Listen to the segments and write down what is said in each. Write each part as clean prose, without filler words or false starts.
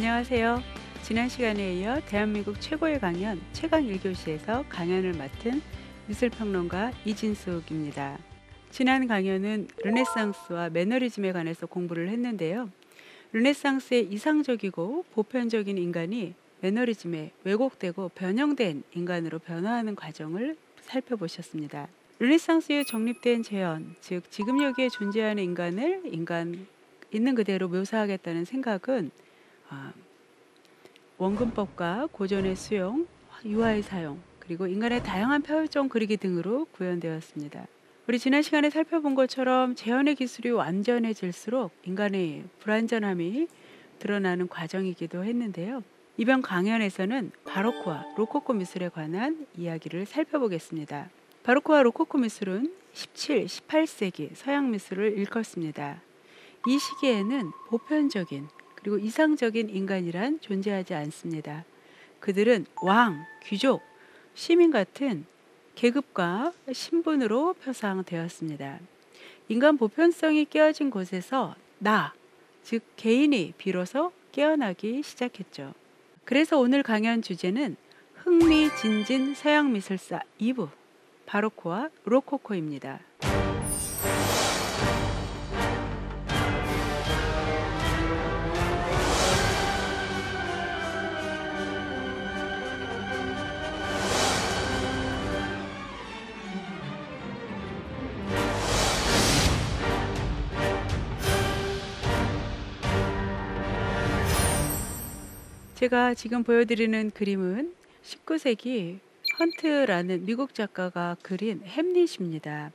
안녕하세요. 지난 시간에 이어 대한민국 최고의 강연 최강 1교시에서 강연을 맡은 미술평론가 이진숙입니다. 지난 강연은 르네상스와 매너리즘에 관해서 공부를 했는데요. 르네상스의 이상적이고 보편적인 인간이 매너리즘에 왜곡되고 변형된 인간으로 변화하는 과정을 살펴보셨습니다. 르네상스 이후 정립된 재현, 즉 지금 여기에 존재하는 인간을 인간 있는 그대로 묘사하겠다는 생각은 원근법과 고전의 수용, 유화의 사용, 그리고 인간의 다양한 표현 그리기 등으로 구현되었습니다. 우리 지난 시간에 살펴본 것처럼 재현의 기술이 완전해질수록 인간의 불완전함이 드러나는 과정이기도 했는데요. 이번 강연에서는 바로크와 로코코 미술에 관한 이야기를 살펴보겠습니다. 바로크와 로코코 미술은 17, 18세기 서양 미술을 일컫습니다. 이 시기에는 보편적인 그리고 이상적인 인간이란 존재하지 않습니다. 그들은 왕, 귀족, 시민 같은 계급과 신분으로 표상되었습니다. 인간 보편성이 깨어진 곳에서 나, 즉 개인이 비로소 깨어나기 시작했죠. 그래서 오늘 강연 주제는 흥미진진 서양미술사 2부, 바로크와 로코코입니다. 제가 지금 보여드리는 그림은 19세기 헌트라는 미국 작가가 그린 햄릿입니다.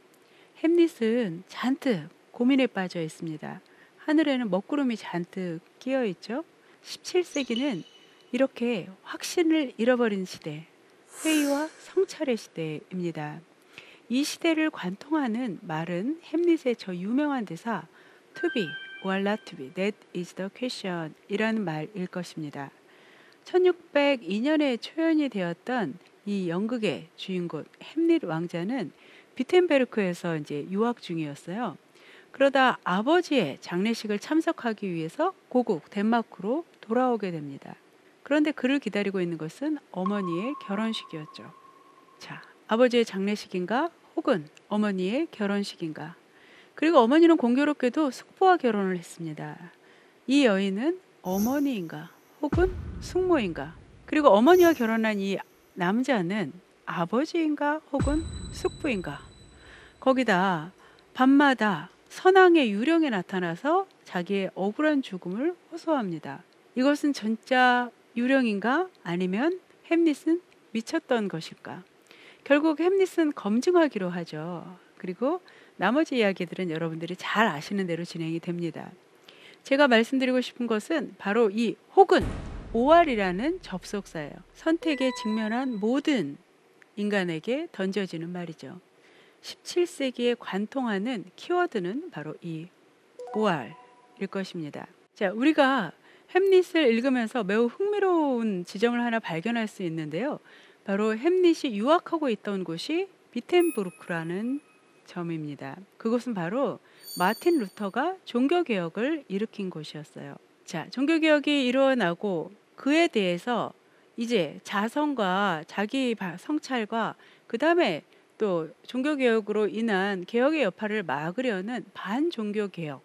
햄릿은 잔뜩 고민에 빠져 있습니다. 하늘에는 먹구름이 잔뜩 끼어 있죠. 17세기는 이렇게 확신을 잃어버린 시대, 회의와 성찰의 시대입니다. 이 시대를 관통하는 말은 햄릿의 저 유명한 대사 To be or not to be, that is the question 이라는 말일 것입니다. 1602년에 초연이 되었던 이 연극의 주인공 햄릿 왕자는 비텐베르크에서 이제 유학 중이었어요. 그러다 아버지의 장례식을 참석하기 위해서 고국 덴마크로 돌아오게 됩니다. 그런데 그를 기다리고 있는 것은 어머니의 결혼식이었죠. 자, 아버지의 장례식인가 혹은 어머니의 결혼식인가. 그리고 어머니는 공교롭게도 숙부와 결혼을 했습니다. 이 여인은 어머니인가 혹은 숙모인가. 그리고 어머니와 결혼한 이 남자는 아버지인가 혹은 숙부인가. 거기다 밤마다 선왕의 유령에 나타나서 자기의 억울한 죽음을 호소합니다. 이것은 진짜 유령인가 아니면 햄릿은 미쳤던 것일까. 결국 햄릿은 검증하기로 하죠. 그리고 나머지 이야기들은 여러분들이 잘 아시는 대로 진행이 됩니다. 제가 말씀드리고 싶은 것은 바로 이 혹은 OR이라는 접속사예요. 선택에 직면한 모든 인간에게 던져지는 말이죠. 17세기에 관통하는 키워드는 바로 이 OR일 것입니다. 자, 우리가 햄릿을 읽으면서 매우 흥미로운 지점을 하나 발견할 수 있는데요. 바로 햄릿이 유학하고 있던 곳이 비텐부르크라는 점입니다. 그곳은 바로 마틴 루터가 종교개혁을 일으킨 곳이었어요. 자, 종교개혁이 일어나고 그에 대해서 이제 자성과 자기 성찰과 그 다음에 또 종교개혁으로 인한 개혁의 여파를 막으려는 반종교개혁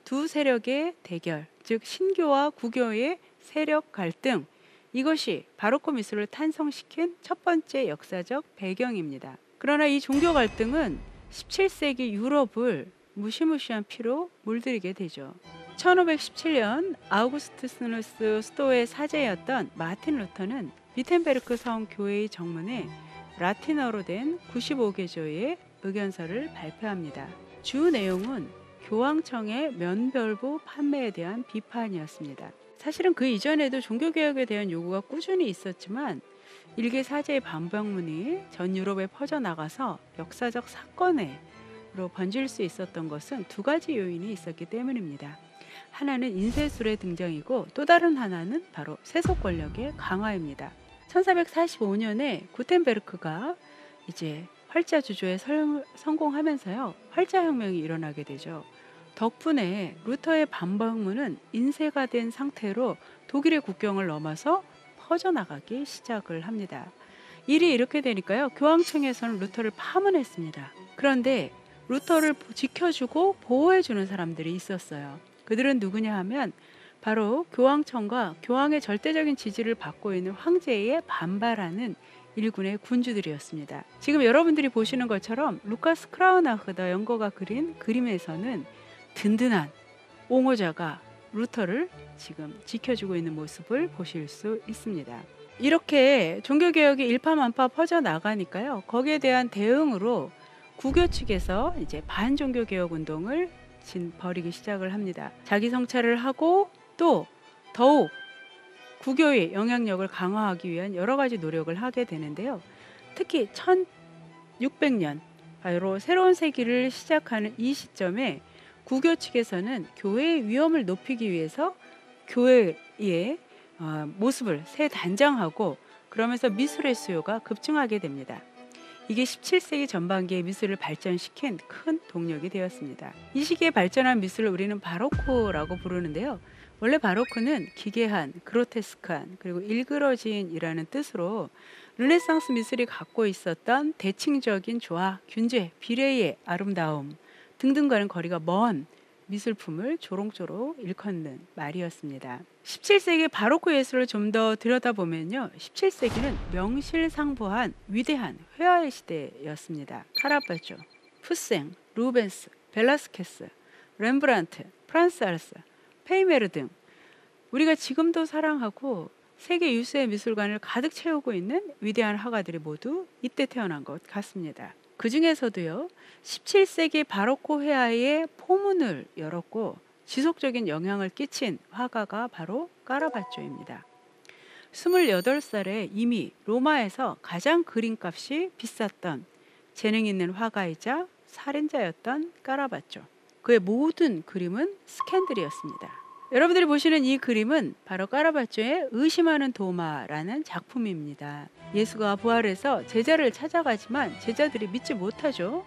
두 세력의 대결, 즉 신교와 구교의 세력 갈등, 이것이 바로크 미술을 탄생시킨 첫 번째 역사적 배경입니다. 그러나 이 종교 갈등은 17세기 유럽을 무시무시한 피로 물들이게 되죠. 1517년 아우구스투스누스 수도의 사제였던 마틴 루터는 비텐베르크 성 교회의 정문에 라틴어로 된 95개조의 의견서를 발표합니다. 주 내용은 교황청의 면별부 판매에 대한 비판이었습니다. 사실은 그 이전에도 종교개혁에 대한 요구가 꾸준히 있었지만 일개 사제의 반박문이 전 유럽에 퍼져나가서 역사적 사건으로 번질 수 있었던 것은 두 가지 요인이 있었기 때문입니다. 하나는 인쇄술의 등장이고 또 다른 하나는 바로 세속 권력의 강화입니다. 1445년에 구텐베르크가 이제 활자 주조에 성공하면서요, 활자 혁명이 일어나게 되죠. 덕분에 루터의 반박문은 인쇄가 된 상태로 독일의 국경을 넘어서 퍼져나가기 시작을 합니다. 일이 이렇게 되니까요, 교황청에서는 루터를 파문했습니다. 그런데 루터를 지켜주고 보호해주는 사람들이 있었어요. 그들은 누구냐 하면 바로 교황청과 교황의 절대적인 지지를 받고 있는 황제에 반발하는 일군의 군주들이었습니다. 지금 여러분들이 보시는 것처럼 루카스 크라우나흐더 연거가 그린 그림에서는 든든한 옹호자가 루터를 지금 지켜주고 있는 모습을 보실 수 있습니다. 이렇게 종교개혁이 일파만파 퍼져나가니까요, 거기에 대한 대응으로 구교 측에서 이제 반종교개혁 운동을 벌이기 시작을 합니다. 자기 성찰을 하고 또 더욱 구교의 영향력을 강화하기 위한 여러 가지 노력을 하게 되는데요. 특히 1600년 바로 새로운 세기를 시작하는 이 시점에 구교 측에서는 교회의 위험을 높이기 위해서 교회의 모습을 새 단장하고, 그러면서 미술의 수요가 급증하게 됩니다. 이게 17세기 전반기의 미술을 발전시킨 큰 동력이 되었습니다. 이 시기에 발전한 미술을 우리는 바로코라고 부르는데요. 원래 바로크는 기괴한, 그로테스크한, 그리고 일그러진이라는 뜻으로 르네상스 미술이 갖고 있었던 대칭적인 조화, 균제, 비례의 아름다움 등등과는 거리가 먼 미술품을 조롱조롱 일컫는 말이었습니다. 17세기 바로크 예술을 좀 더 들여다보면요, 17세기는 명실상부한 위대한 회화의 시대였습니다. 카라바조, 푸생, 루벤스, 벨라스케스, 렘브란트, 프란스 알스, 페이메르 등 우리가 지금도 사랑하고 세계 유수의 미술관을 가득 채우고 있는 위대한 화가들이 모두 이때 태어난 것 같습니다. 그 중에서도요, 17세기 바로코 회화의 포문을 열었고 지속적인 영향을 끼친 화가가 바로 까라바조입니다. 28살에 이미 로마에서 가장 그림값이 비쌌던 재능 있는 화가이자 살인자였던 까라바조. 그의 모든 그림은 스캔들이었습니다. 여러분들이 보시는 이 그림은 바로 까라바조의 의심하는 도마라는 작품입니다. 예수가 부활해서 제자를 찾아가지만 제자들이 믿지 못하죠.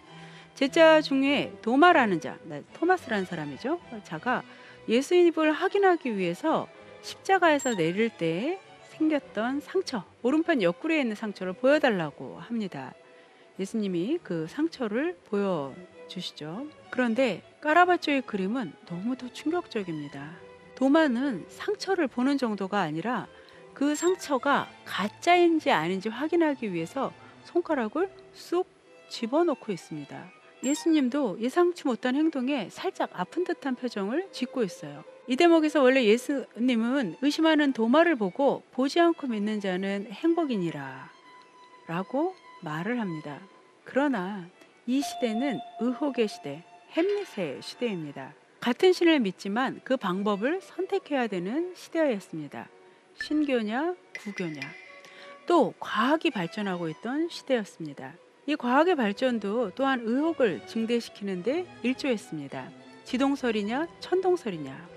제자 중에 도마라는 자, 토마스라는 사람이죠. 자가 예수님을 확인하기 위해서 십자가에서 내릴 때 생겼던 상처, 오른편 옆구리에 있는 상처를 보여달라고 합니다. 예수님이 그 상처를 보여주시죠. 그런데 까라바조의 그림은 너무도 충격적입니다. 도마는 상처를 보는 정도가 아니라 그 상처가 가짜인지 아닌지 확인하기 위해서 손가락을 쑥 집어넣고 있습니다. 예수님도 예상치 못한 행동에 살짝 아픈 듯한 표정을 짓고 있어요. 이 대목에서 원래 예수님은 의심하는 도마를 보고 보지 않고 믿는 자는 행복이니라 라고 말을 합니다. 그러나 이 시대는 의혹의 시대, 햄릿의 시대입니다. 같은 신을 믿지만 그 방법을 선택해야 되는 시대였습니다. 신교냐 구교냐, 또 과학이 발전하고 있던 시대였습니다. 이 과학의 발전도 또한 의혹을 증대시키는데 일조했습니다. 지동설이냐 천동설이냐,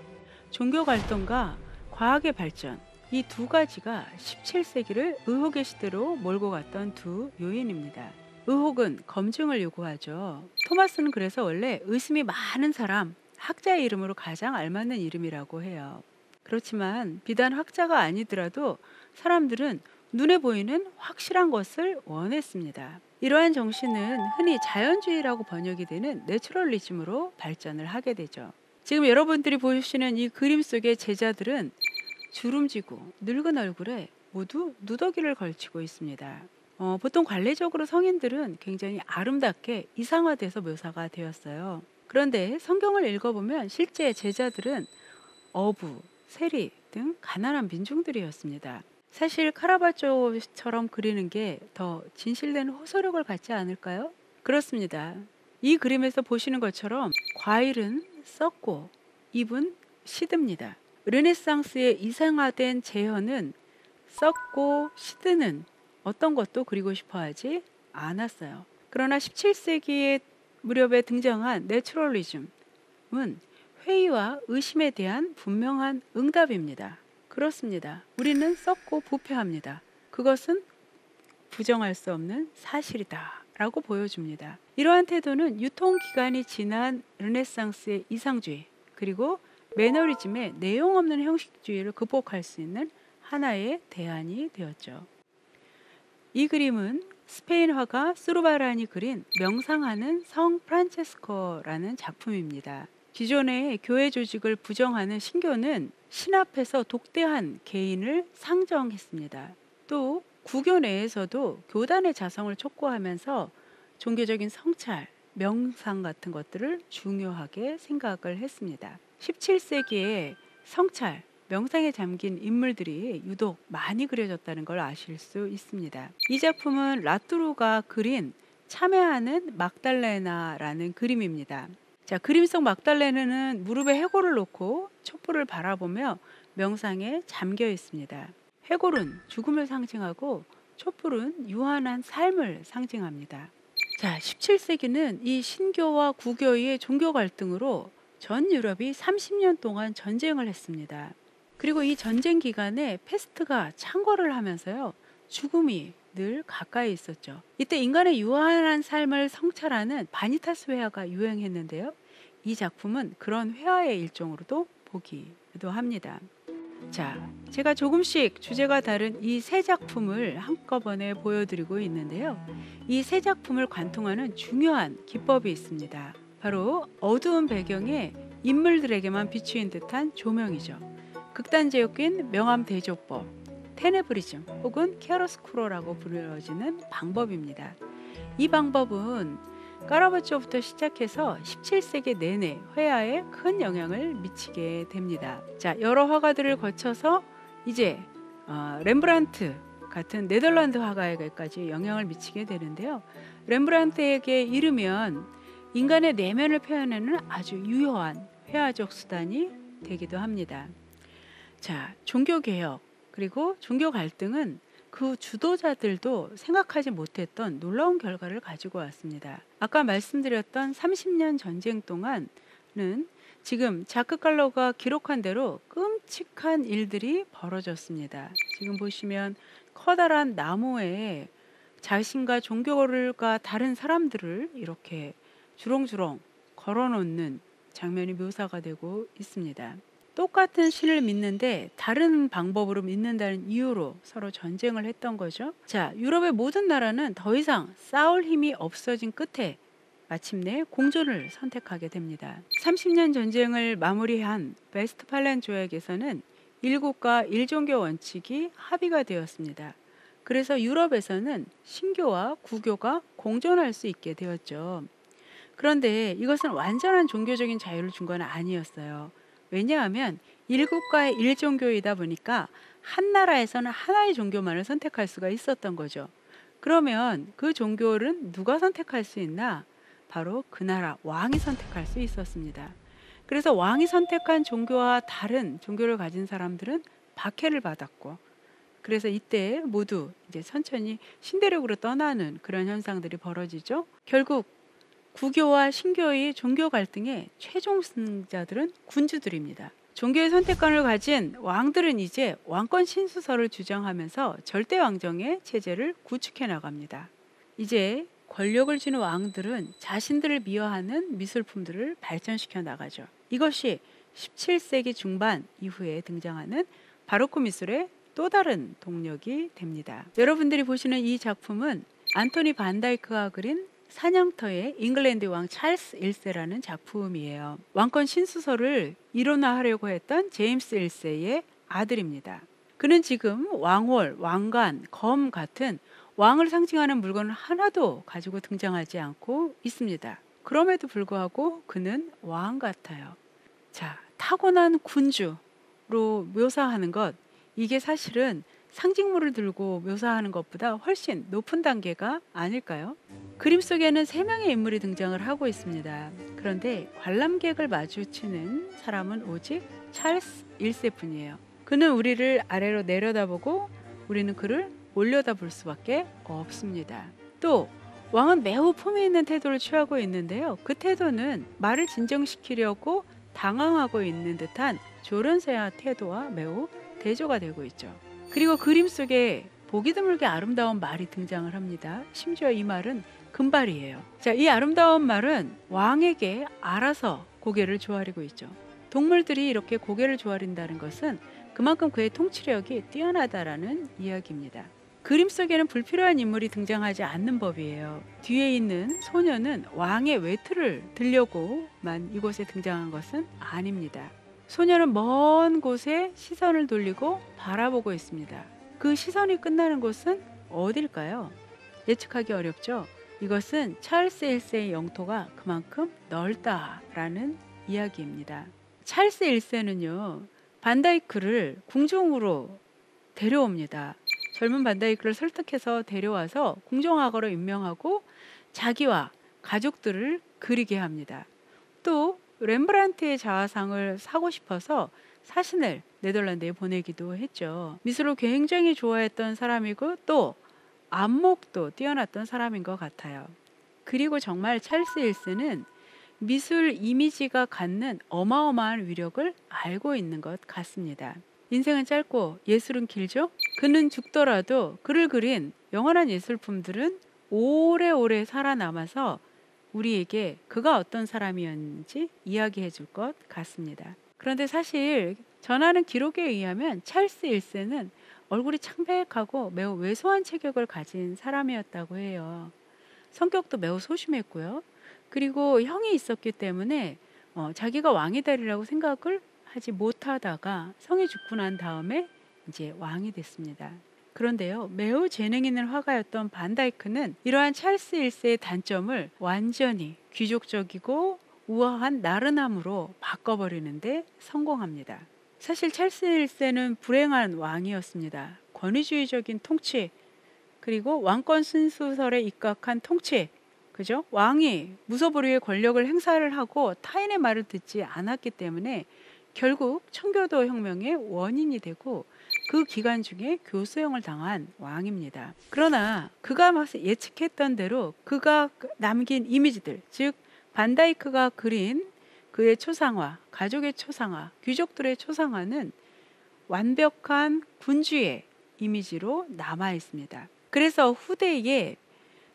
종교 갈등과 과학의 발전, 이 두 가지가 17세기를 의혹의 시대로 몰고 갔던 두 요인입니다. 의혹은 검증을 요구하죠. 토마스는 그래서 원래 의심이 많은 사람, 학자의 이름으로 가장 알맞는 이름이라고 해요. 그렇지만 비단 학자가 아니더라도 사람들은 눈에 보이는 확실한 것을 원했습니다. 이러한 정신은 흔히 자연주의라고 번역이 되는 내추럴리즘으로 발전을 하게 되죠. 지금 여러분들이 보시는 이 그림 속의 제자들은 주름지고 늙은 얼굴에 모두 누더기를 걸치고 있습니다. 보통 관례적으로 성인들은 굉장히 아름답게 이상화돼서 묘사가 되었어요. 그런데 성경을 읽어보면 실제 제자들은 어부, 세리 등 가난한 민중들이었습니다. 사실 카라바조처럼 그리는 게 더 진실된 호소력을 갖지 않을까요? 그렇습니다. 이 그림에서 보시는 것처럼 과일은 썩고 잎은 시듭니다. 르네상스의 이상화된 재현은 썩고 시드는 어떤 것도 그리고 싶어 하지 않았어요. 그러나 17세기의 무렵에 등장한 내추럴리즘은 회의와 의심에 대한 분명한 응답입니다. 그렇습니다. 우리는 썩고 부패합니다. 그것은 부정할 수 없는 사실이다. 라고 보여줍니다. 이러한 태도는 유통기간이 지난 르네상스의 이상주의 그리고 매너리즘의 내용 없는 형식주의를 극복할 수 있는 하나의 대안이 되었죠. 이 그림은 스페인 화가 수르바란이 그린 명상하는 성 프란체스코라는 작품입니다. 기존의 교회 조직을 부정하는 신교는 신 앞에서 독대한 개인을 상정했습니다. 또 구교 내에서도 교단의 자성을 촉구하면서 종교적인 성찰, 명상 같은 것들을 중요하게 생각을 했습니다. 17세기에 성찰, 명상에 잠긴 인물들이 유독 많이 그려졌다는 걸 아실 수 있습니다. 이 작품은 라투르가 그린 참회하는 막달레나라는 그림입니다. 자, 그림 속 막달레나는 무릎에 해골을 놓고 촛불을 바라보며 명상에 잠겨 있습니다. 해골은 죽음을 상징하고 촛불은 유한한 삶을 상징합니다. 자, 17세기는 이 신교와 구교의 종교 갈등으로 전 유럽이 30년 동안 전쟁을 했습니다. 그리고 이 전쟁 기간에 패스트가 창궐을 하면서요, 죽음이 늘 가까이 있었죠. 이때 인간의 유한한 삶을 성찰하는 바니타스 회화가 유행했는데요. 이 작품은 그런 회화의 일종으로도 보기도 합니다. 자, 제가 조금씩 주제가 다른 이 세 작품을 한꺼번에 보여드리고 있는데요. 이 세 작품을 관통하는 중요한 기법이 있습니다. 바로 어두운 배경에 인물들에게만 비추인 듯한 조명이죠. 극단적인 명암 대조법, 테네브리즘 혹은 캐러스쿠로라고 불려지는 방법입니다. 이 방법은 까라바초부터 시작해서 17세기 내내 회화에 큰 영향을 미치게 됩니다. 자, 여러 화가들을 거쳐서 이제 렘브란트 같은 네덜란드 화가에게까지 영향을 미치게 되는데요. 렘브란트에게 이르면 인간의 내면을 표현하는 아주 유효한 회화적 수단이 되기도 합니다. 자, 종교개혁 그리고 종교 갈등은 그 주도자들도 생각하지 못했던 놀라운 결과를 가지고 왔습니다. 아까 말씀드렸던 30년 전쟁 동안은 지금 자크 칼로가 기록한 대로 끔찍한 일들이 벌어졌습니다. 지금 보시면 커다란 나무에 자신과 종교가 다른 사람들을 이렇게 주렁주렁 걸어놓는 장면이 묘사가 되고 있습니다. 똑같은 신을 믿는데 다른 방법으로 믿는다는 이유로 서로 전쟁을 했던 거죠. 자, 유럽의 모든 나라는 더 이상 싸울 힘이 없어진 끝에 마침내 공존을 선택하게 됩니다. 30년 전쟁을 마무리한 웨스트팔렌 조약에서는 일국가 일종교 원칙이 합의가 되었습니다. 그래서 유럽에서는 신교와 구교가 공존할 수 있게 되었죠. 그런데 이것은 완전한 종교적인 자유를 준 건 아니었어요. 왜냐하면 일국가의 일종교이다 보니까 한 나라에서는 하나의 종교만을 선택할 수가 있었던 거죠. 그러면 그 종교를 누가 선택할 수 있나? 바로 그 나라 왕이 선택할 수 있었습니다. 그래서 왕이 선택한 종교와 다른 종교를 가진 사람들은 박해를 받았고, 그래서 이때 모두 이제 천천히 신대륙으로 떠나는 그런 현상들이 벌어지죠. 결국 구교와 신교의 종교 갈등의 최종 승자들은 군주들입니다. 종교의 선택권을 가진 왕들은 이제 왕권 신수설을 주장하면서 절대 왕정의 체제를 구축해 나갑니다. 이제 권력을 쥐는 왕들은 자신들을 미화하는 미술품들을 발전시켜 나가죠. 이것이 17세기 중반 이후에 등장하는 바로크 미술의 또 다른 동력이 됩니다. 여러분들이 보시는 이 작품은 안토니 반다이크가 그린 사냥터의 잉글랜드 왕 찰스 1세라는 작품이에요. 왕권 신수설을 이론화하려고 했던 제임스 1세의 아들입니다. 그는 지금 왕홀, 왕관, 검 같은 왕을 상징하는 물건을 하나도 가지고 등장하지 않고 있습니다. 그럼에도 불구하고 그는 왕 같아요. 자, 타고난 군주로 묘사하는 것, 이게 사실은 상징물을 들고 묘사하는 것보다 훨씬 높은 단계가 아닐까요? 그림 속에는 3명의 인물이 등장을 하고 있습니다. 그런데 관람객을 마주치는 사람은 오직 찰스 1세뿐이에요. 그는 우리를 아래로 내려다보고 우리는 그를 올려다볼 수밖에 없습니다. 또 왕은 매우 품위 있는 태도를 취하고 있는데요. 그 태도는 말을 진정시키려고 당황하고 있는 듯한 조련사의 태도와 매우 대조가 되고 있죠. 그리고 그림 속에 보기 드물게 아름다운 말이 등장을 합니다. 심지어 이 말은 금발이에요. 자, 이 아름다운 말은 왕에게 알아서 고개를 조아리고 있죠. 동물들이 이렇게 고개를 조아린다는 것은 그만큼 그의 통치력이 뛰어나다라는 이야기입니다. 그림 속에는 불필요한 인물이 등장하지 않는 법이에요. 뒤에 있는 소녀는 왕의 외투를 들려고만 이곳에 등장한 것은 아닙니다. 소녀는 먼 곳에 시선을 돌리고 바라보고 있습니다. 그 시선이 끝나는 곳은 어딜까요? 예측하기 어렵죠? 이것은 찰스 1세의 영토가 그만큼 넓다라는 이야기입니다. 찰스 1세는요, 반다이크를 궁중으로 데려옵니다. 젊은 반다이크를 설득해서 데려와서 궁정학으로 임명하고 자기와 가족들을 그리게 합니다. 또 렘브란트의 자화상을 사고 싶어서 사신을 네덜란드에 보내기도 했죠. 미술을 굉장히 좋아했던 사람이고 또 안목도 뛰어났던 사람인 것 같아요. 그리고 정말 찰스 1세는 미술 이미지가 갖는 어마어마한 위력을 알고 있는 것 같습니다. 인생은 짧고 예술은 길죠? 그는 죽더라도 그를 그린 영원한 예술품들은 오래오래 살아남아서 우리에게 그가 어떤 사람이었는지 이야기해 줄 것 같습니다. 그런데 사실 전하는 기록에 의하면 찰스 1세는 얼굴이 창백하고 매우 왜소한 체격을 가진 사람이었다고 해요. 성격도 매우 소심했고요. 그리고 형이 있었기 때문에 자기가 왕이 되리라고 생각을 하지 못하다가 성이 죽고 난 다음에 이제 왕이 됐습니다. 그런데요, 매우 재능 있는 화가였던 반다이크는 이러한 찰스 1세의 단점을 완전히 귀족적이고 우아한 나른함으로 바꿔버리는데 성공합니다. 사실 찰스 1세는 불행한 왕이었습니다. 권위주의적인 통치, 그리고 왕권 순수설에 입각한 통치, 그죠? 왕이 무소불위의 권력을 행사를 하고 타인의 말을 듣지 않았기 때문에 결국 청교도 혁명의 원인이 되고 그 기간 중에 교수형을 당한 왕입니다. 그러나 그가 예측했던 대로 그가 남긴 이미지들, 즉 반다이크가 그린 그의 초상화, 가족의 초상화, 귀족들의 초상화는 완벽한 군주의 이미지로 남아 있습니다. 그래서 후대에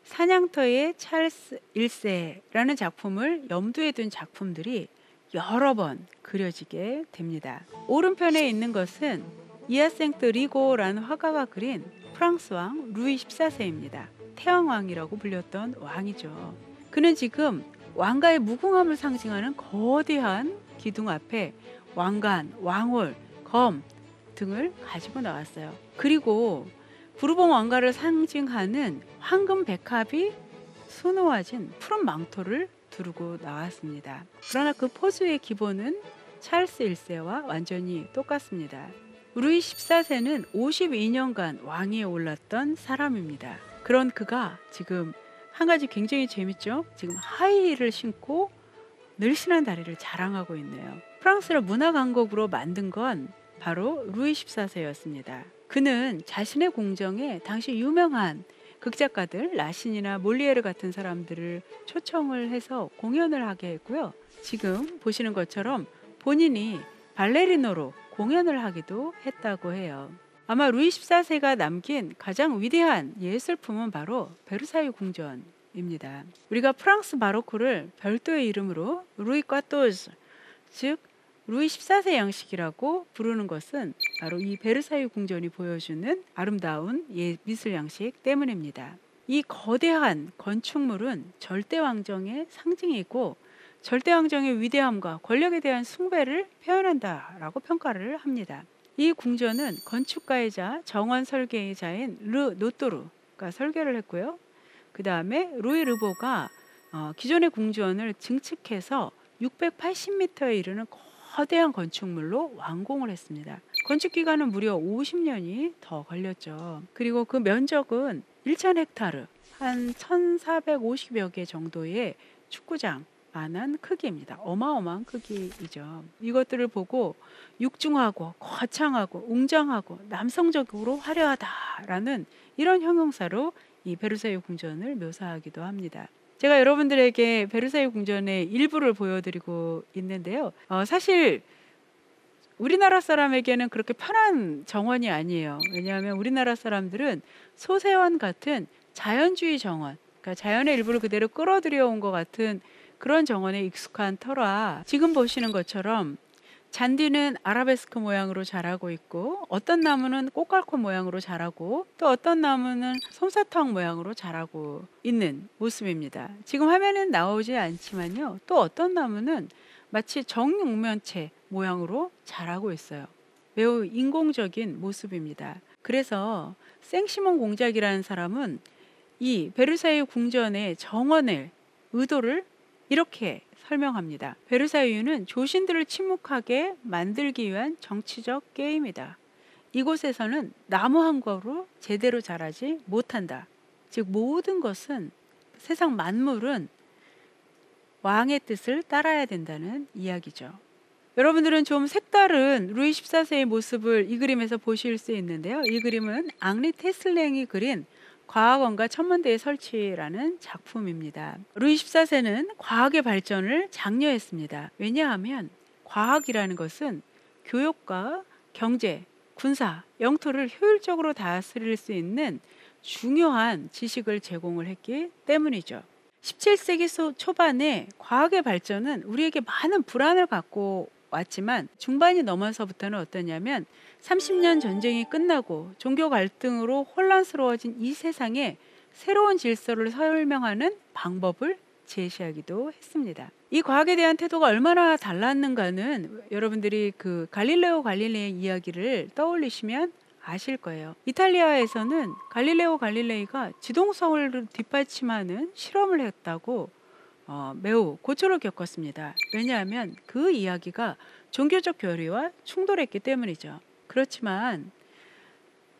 사냥터의 찰스 1세라는 작품을 염두에 둔 작품들이 여러 번 그려지게 됩니다. 오른편에 있는 것은 이아생트 리고라는 화가가 그린 프랑스 왕 루이 14세입니다. 태왕왕이라고 불렸던 왕이죠. 그는 지금 왕가의 무궁함을 상징하는 거대한 기둥 앞에 왕관, 왕홀, 검 등을 가지고 나왔어요. 그리고 부르봉 왕가를 상징하는 황금 백합이 수놓아진 푸른 망토를 두르고 나왔습니다. 그러나 그 포즈의 기본은 찰스 1세와 완전히 똑같습니다. 루이 14세는 52년간 왕위에 올랐던 사람입니다. 그런 그가 지금 한 가지 굉장히 재밌죠? 지금 하이힐을 신고 늘씬한 다리를 자랑하고 있네요. 프랑스를 문화 강국으로 만든 건 바로 루이 14세였습니다. 그는 자신의 궁정에 당시 유명한 극작가들 라신이나 몰리에르 같은 사람들을 초청을 해서 공연을 하게 했고요. 지금 보시는 것처럼 본인이 발레리노로 공연을 하기도 했다고 해요. 아마 루이 14세가 남긴 가장 위대한 예술품은 바로 베르사유 궁전입니다. 우리가 프랑스 바로크를 별도의 이름으로 루이 꽈토즈, 즉 루이 14세 양식이라고 부르는 것은 바로 이 베르사유 궁전이 보여주는 아름다운 미술 양식 때문입니다. 이 거대한 건축물은 절대왕정의 상징이고 절대왕정의 위대함과 권력에 대한 숭배를 표현한다라고 평가를 합니다. 이 궁전은 건축가이자 정원 설계자인 르 노토르가 설계를 했고요. 그 다음에 루이 르보가 기존의 궁전을 증축해서 680m에 이르는 거대한 건축물로 완공을 했습니다. 건축 기간은 무려 50년이 더 걸렸죠. 그리고 그 면적은 1,000헥타르, 한 1,450여 개 정도의 축구장만한 크기입니다. 어마어마한 크기이죠. 이것들을 보고 육중하고 거창하고 웅장하고 남성적으로 화려하다라는 이런 형용사로 이 베르사유 궁전을 묘사하기도 합니다. 제가 여러분들에게 베르사유 궁전의 일부를 보여드리고 있는데요. 사실 우리나라 사람에게는 그렇게 편한 정원이 아니에요. 왜냐하면 우리나라 사람들은 소세원 같은 자연주의 정원, 그러니까 자연의 일부를 그대로 끌어들여 온 것 같은 그런 정원에 익숙한 터라 지금 보시는 것처럼 잔디는 아라베스크 모양으로 자라고 있고 어떤 나무는 꽃갈콘 모양으로 자라고 또 어떤 나무는 솜사탕 모양으로 자라고 있는 모습입니다. 지금 화면엔 나오지 않지만요. 또 어떤 나무는 마치 정육면체 모양으로 자라고 있어요. 매우 인공적인 모습입니다. 그래서 생시몬 공작이라는 사람은 이 베르사유 궁전의 정원의 의도를 이렇게 설명합니다. 베르사유는 조신들을 침묵하게 만들기 위한 정치적 게임이다. 이곳에서는 나무 한 그루 제대로 자라지 못한다. 즉 모든 것은 세상 만물은 왕의 뜻을 따라야 된다는 이야기죠. 여러분들은 좀 색다른 루이 14세의 모습을 이 그림에서 보실 수 있는데요. 이 그림은 앙리 테슬랭이 그린 과학원과 천문대의 설치라는 작품입니다. 루이 14세는 과학의 발전을 장려했습니다. 왜냐하면 과학이라는 것은 교육과 경제, 군사, 영토를 효율적으로 다스릴 수 있는 중요한 지식을 제공을 했기 때문이죠. 17세기 초반에 과학의 발전은 우리에게 많은 불안을 갖고 왔지만 중반이 넘어서부터는 어떠냐면 30년 전쟁이 끝나고 종교 갈등으로 혼란스러워진 이 세상에 새로운 질서를 설명하는 방법을 제시하기도 했습니다. 이 과학에 대한 태도가 얼마나 달랐는가는 여러분들이 그 갈릴레오 갈릴레이 이야기를 떠올리시면 아실 거예요. 이탈리아에서는 갈릴레오 갈릴레이가 지동성을 뒷받침하는 실험을 했다고 매우 고초를 겪었습니다. 왜냐하면 그 이야기가 종교적 교리와 충돌했기 때문이죠. 그렇지만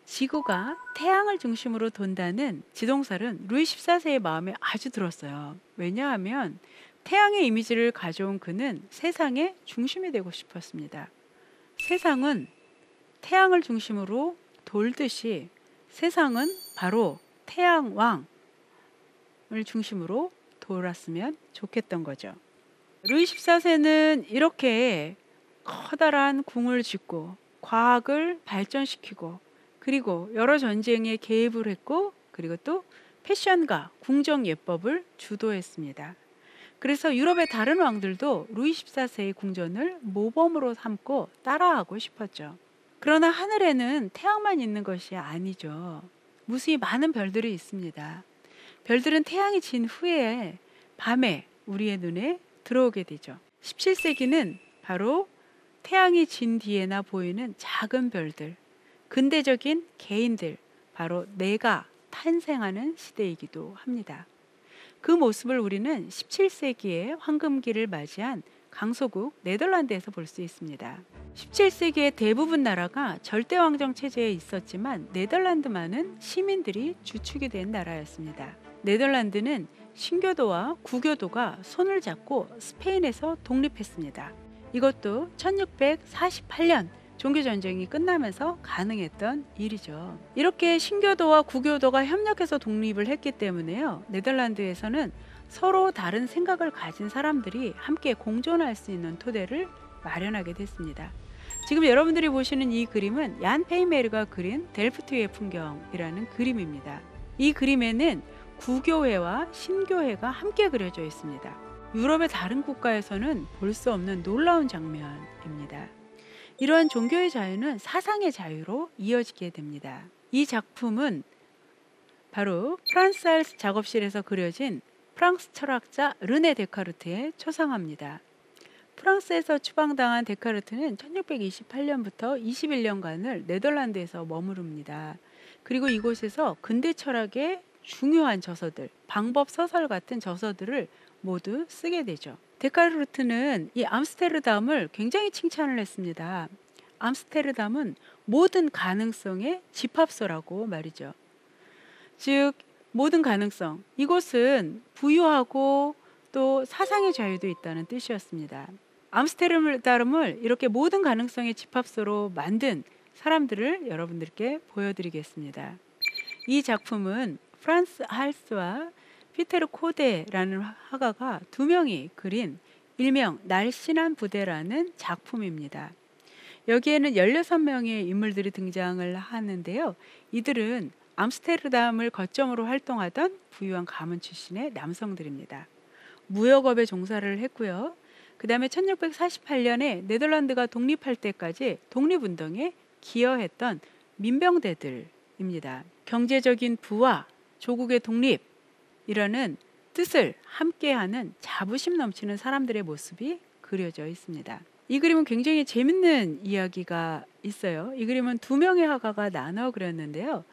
지구가 태양을 중심으로 돈다는 지동설은 루이 14세의 마음에 아주 들었어요. 왜냐하면 태양의 이미지를 가져온 그는 세상의 중심이 되고 싶었습니다. 세상은 태양을 중심으로 돌듯이 세상은 바로 태양왕을 중심으로 돌았으면 좋겠던 거죠. 루이 14세는 이렇게 커다란 궁을 짓고 과학을 발전시키고 그리고 여러 전쟁에 개입을 했고 그리고 또 패션과 궁정 예법을 주도했습니다. 그래서 유럽의 다른 왕들도 루이 14세의 궁전을 모범으로 삼고 따라하고 싶었죠. 그러나 하늘에는 태양만 있는 것이 아니죠. 무수히 많은 별들이 있습니다. 별들은 태양이 진 후에 밤에 우리의 눈에 들어오게 되죠. 17세기는 바로 태양이 진 뒤에나 보이는 작은 별들, 근대적인 개인들, 바로 내가 탄생하는 시대이기도 합니다. 그 모습을 우리는 17세기의 황금기를 맞이한 강소국 네덜란드에서 볼 수 있습니다. 17세기의 대부분 나라가 절대왕정 체제에 있었지만 네덜란드만은 시민들이 주축이 된 나라였습니다. 네덜란드는 신교도와 구교도가 손을 잡고 스페인에서 독립했습니다. 이것도 1648년 종교전쟁이 끝나면서 가능했던 일이죠. 이렇게 신교도와 구교도가 협력해서 독립을 했기 때문에요. 네덜란드에서는 서로 다른 생각을 가진 사람들이 함께 공존할 수 있는 토대를 마련하게 됐습니다. 지금 여러분들이 보시는 이 그림은 얀 페이메르가 그린 델프트의 풍경이라는 그림입니다. 이 그림에는 구교회와 신교회가 함께 그려져 있습니다. 유럽의 다른 국가에서는 볼 수 없는 놀라운 장면입니다. 이러한 종교의 자유는 사상의 자유로 이어지게 됩니다. 이 작품은 바로 프란스 할스 작업실에서 그려진 프랑스 철학자 르네 데카르트의 초상화입니다. 프랑스에서 추방당한 데카르트는 1628년부터 21년간을 네덜란드에서 머무릅니다. 그리고 이곳에서 근대 철학의 중요한 저서들, 방법 서설 같은 저서들을 모두 쓰게 되죠. 데카르트는 이 암스테르담을 굉장히 칭찬을 했습니다. 암스테르담은 모든 가능성의 집합소라고 말이죠. 즉 모든 가능성, 이곳은 부유하고 또 사상의 자유도 있다는 뜻이었습니다. 암스테르담을 이렇게 모든 가능성의 집합소로 만든 사람들을 여러분들께 보여드리겠습니다. 이 작품은 프란스 할스와 피테르 코데라는 화가가 두 명이 그린 일명 날씬한 부대라는 작품입니다. 여기에는 16명의 인물들이 등장을 하는데요. 이들은 암스테르담을 거점으로 활동하던 부유한 가문 출신의 남성들입니다. 무역업에 종사를 했고요. 그 다음에 1648년에 네덜란드가 독립할 때까지 독립운동에 기여했던 민병대들입니다. 경제적인 부와 조국의 독립이라는 뜻을 함께하는 자부심 넘치는 사람들의 모습이 그려져 있습니다. 이 그림은 굉장히 재밌는 이야기가 있어요. 이 그림은 두 명의 화가가 나눠 그렸는데요.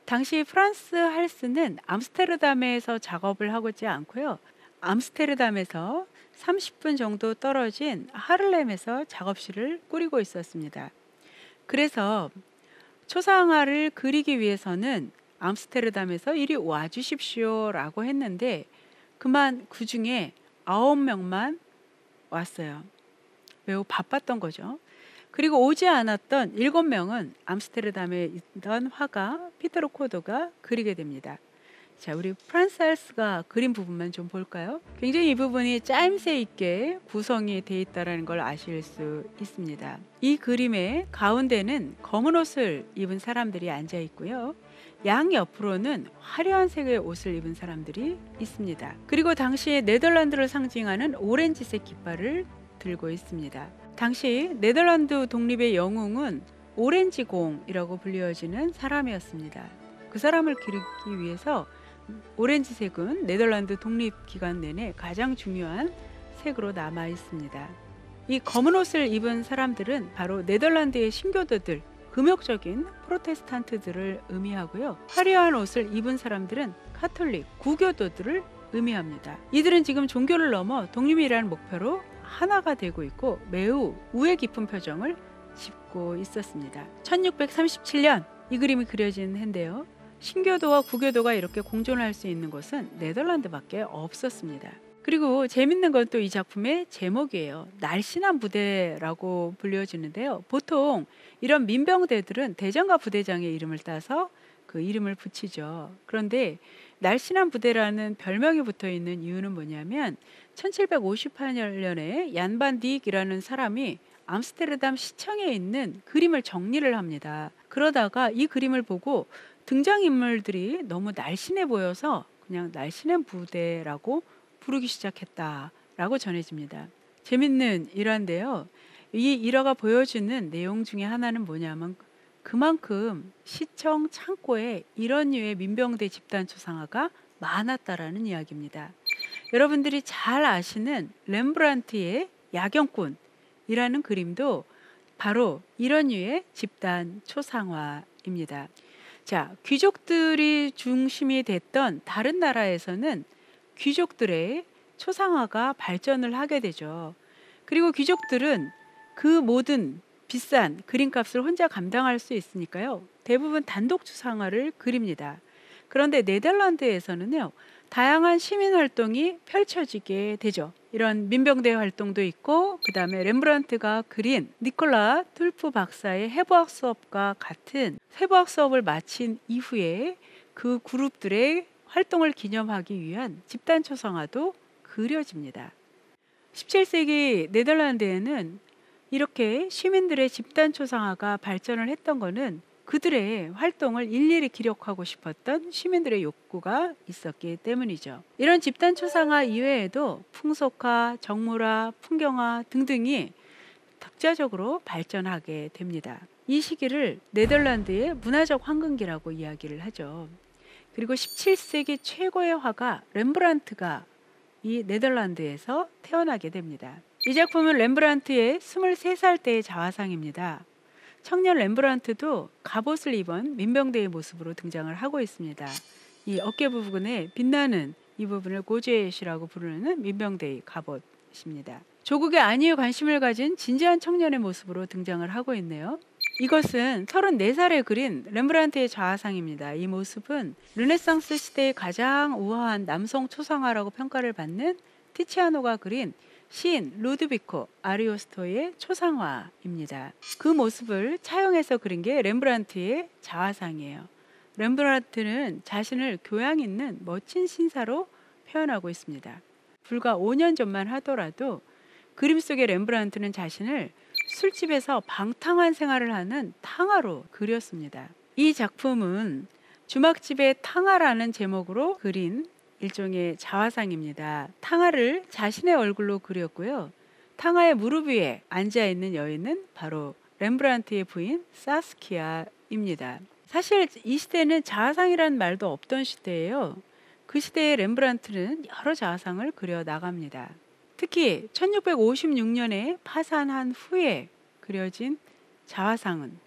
당시 프란스 할스는 암스테르담에서 작업을 하고지 않고요. 암스테르담에서 30분 정도 떨어진 하를렘에서 작업실을 꾸리고 있었습니다. 그래서 초상화를 그리기 위해서는 암스테르담에서 이리 와주십시오라고 했는데 그만 그 중에 9명만 왔어요. 매우 바빴던 거죠. 그리고 오지 않았던 7명은 암스테르담에 있던 화가 피테로 코도가 그리게 됩니다. 자, 우리 프란스 할스가 그린 부분만 좀 볼까요? 굉장히 이 부분이 짜임새 있게 구성이 되어 있다는 걸 아실 수 있습니다. 이 그림의 가운데는 검은 옷을 입은 사람들이 앉아 있고요. 양 옆으로는 화려한 색의 옷을 입은 사람들이 있습니다. 그리고 당시 네덜란드를 상징하는 오렌지색 깃발을 들고 있습니다. 당시 네덜란드 독립의 영웅은 오렌지공이라고 불리워지는 사람이었습니다. 그 사람을 기리기 위해서 오렌지색은 네덜란드 독립 기간 내내 가장 중요한 색으로 남아 있습니다. 이 검은 옷을 입은 사람들은 바로 네덜란드의 신교도들, 금욕적인 프로테스탄트들을 의미하고요. 화려한 옷을 입은 사람들은 카톨릭, 구교도들을 의미합니다. 이들은 지금 종교를 넘어 독립이라는 목표로 하나가 되고 있고 매우 우애 깊은 표정을 짓고 있었습니다. 1637년 이 그림이 그려진 해인데요. 신교도와 구교도가 이렇게 공존할 수 있는 곳은 네덜란드밖에 없었습니다. 그리고 재밌는 건 또 이 작품의 제목이에요. 날씬한 부대라고 불려지는데요. 보통 이런 민병대들은 대장과 부대장의 이름을 따서 그 이름을 붙이죠. 그런데 날씬한 부대라는 별명이 붙어 있는 이유는 뭐냐면 1758년에 얀반 디익이라는 사람이 암스테르담 시청에 있는 그림을 정리를 합니다. 그러다가 이 그림을 보고 등장인물들이 너무 날씬해 보여서 그냥 날씬한 부대라고 부르기 시작했다라고 전해집니다. 재밌는 일화인데요. 이 일화가 보여주는 내용 중에 하나는 뭐냐면 그만큼 시청 창고에 이런 류의 민병대 집단 초상화가 많았다라는 이야기입니다. 여러분들이 잘 아시는 렘브란트의 야경꾼이라는 그림도 바로 이런 류의 집단 초상화입니다. 자, 귀족들이 중심이 됐던 다른 나라에서는 귀족들의 초상화가 발전을 하게 되죠. 그리고 귀족들은 그 모든 비싼 그림값을 혼자 감당할 수 있으니까요. 대부분 단독 초상화를 그립니다. 그런데 네덜란드에서는요. 다양한 시민 활동이 펼쳐지게 되죠. 이런 민병대 활동도 있고 그 다음에 렘브란트가 그린 니콜라 툴프 박사의 해부학 수업과 같은 해부학 수업을 마친 이후에 그 그룹들의 활동을 기념하기 위한 집단 초상화도 그려집니다. 17세기 네덜란드에는 이렇게 시민들의 집단 초상화가 발전을 했던 것은 그들의 활동을 일일이 기록하고 싶었던 시민들의 욕구가 있었기 때문이죠. 이런 집단 초상화 이외에도 풍속화, 정물화, 풍경화 등등이 독자적으로 발전하게 됩니다. 이 시기를 네덜란드의 문화적 황금기라고 이야기를 하죠. 그리고 17세기 최고의 화가 렘브란트가 이 네덜란드에서 태어나게 됩니다. 이 작품은 렘브란트의 23살 때의 자화상입니다. 청년 렘브란트도 갑옷을 입은 민병대의 모습으로 등장을 하고 있습니다. 이 어깨 부분에 빛나는 이 부분을 고제시라고 부르는 민병대의 갑옷입니다. 조국의 안위에 관심을 가진 진지한 청년의 모습으로 등장을 하고 있네요. 이것은 34살에 그린 렘브란트의 자화상입니다. 이 모습은 르네상스 시대의 가장 우아한 남성 초상화라고 평가를 받는 티치아노가 그린 시인 루드비코 아리오스토의 초상화입니다. 그 모습을 차용해서 그린 게 렘브란트의 자화상이에요. 렘브란트는 자신을 교양 있는 멋진 신사로 표현하고 있습니다. 불과 5년 전만 하더라도 그림 속의 렘브란트는 자신을 술집에서 방탕한 생활을 하는 탕화로 그렸습니다. 이 작품은 주막집의 탕아라는 제목으로 그린 일종의 자화상입니다. 탕아를 자신의 얼굴로 그렸고요. 탕아의 무릎 위에 앉아 있는 여인은 바로 렘브란트의 부인 사스키아입니다. 사실 이 시대는 자화상이라는 말도 없던 시대예요. 그 시대에 렘브란트는 여러 자화상을 그려 나갑니다. 특히 1656년에 파산한 후에 그려진 자화상은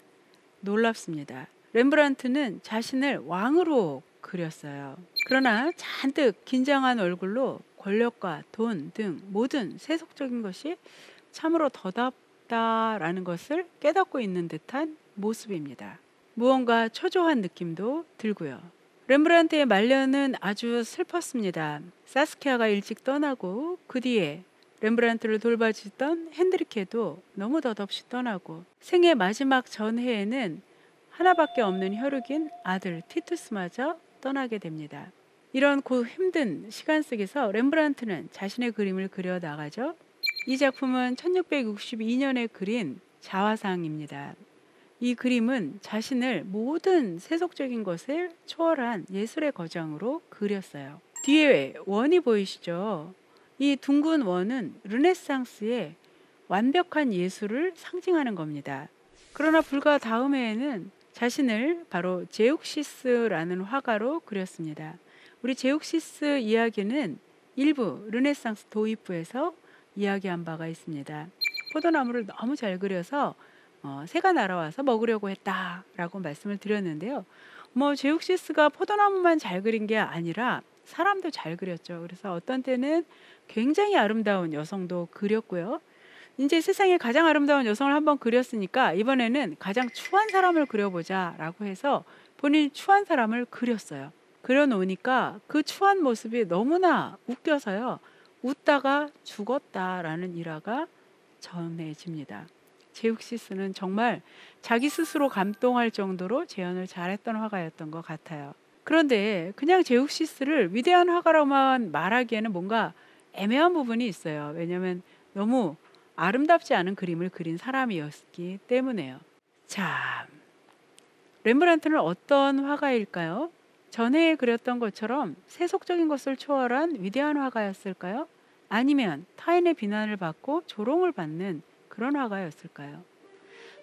놀랍습니다. 렘브란트는 자신을 왕으로 그렸어요. 그러나 잔뜩 긴장한 얼굴로 권력과 돈 등 모든 세속적인 것이 참으로 더럽다라는 것을 깨닫고 있는 듯한 모습입니다. 무언가 초조한 느낌도 들고요. 렘브란트의 말년은 아주 슬펐습니다. 사스키아가 일찍 떠나고 그 뒤에 렘브란트를 돌봐주던 핸드리케도 너무 덧없이 떠나고 생애 마지막 전해에는 하나밖에 없는 혈육인 아들 티투스마저 떠나게 됩니다. 이런 힘든 시간 속에서 렘브란트는 자신의 그림을 그려 나가죠. 이 작품은 1662년에 그린 자화상입니다. 이 그림은 자신을 모든 세속적인 것을 초월한 예술의 거장으로 그렸어요. 뒤에 원이 보이시죠? 이 둥근 원은 르네상스의 완벽한 예술을 상징하는 겁니다. 그러나 불과 다음 해에는 자신을 바로 제욱시스라는 화가로 그렸습니다. 우리 제욱시스 이야기는 일부 르네상스 도입부에서 이야기한 바가 있습니다. 포도나무를 너무 잘 그려서 새가 날아와서 먹으려고 했다라고 말씀을 드렸는데요. 제욱시스가 포도나무만 잘 그린 게 아니라 사람도 잘 그렸죠. 그래서 어떤 때는 굉장히 아름다운 여성도 그렸고요. 이제 세상에 가장 아름다운 여성을 한번 그렸으니까 이번에는 가장 추한 사람을 그려보자 라고 해서 본인이 추한 사람을 그렸어요. 그려놓으니까 그 추한 모습이 너무나 웃겨서요. 웃다가 죽었다라는 일화가 전해집니다. 제욱시스는 정말 자기 스스로 감동할 정도로 재현을 잘했던 화가였던 것 같아요. 그런데 그냥 제욱시스를 위대한 화가로만 말하기에는 뭔가 애매한 부분이 있어요. 왜냐하면 너무 아름답지 않은 그림을 그린 사람이었기 때문에요. 자, 렘브란트는 어떤 화가일까요? 전에 그렸던 것처럼 세속적인 것을 초월한 위대한 화가였을까요? 아니면 타인의 비난을 받고 조롱을 받는 그런 화가였을까요?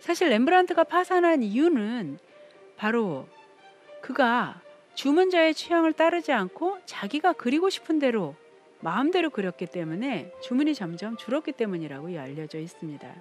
사실 렘브란트가 파산한 이유는 바로 그가 주문자의 취향을 따르지 않고 자기가 그리고 싶은 대로 마음대로 그렸기 때문에 주문이 점점 줄었기 때문이라고 알려져 있습니다.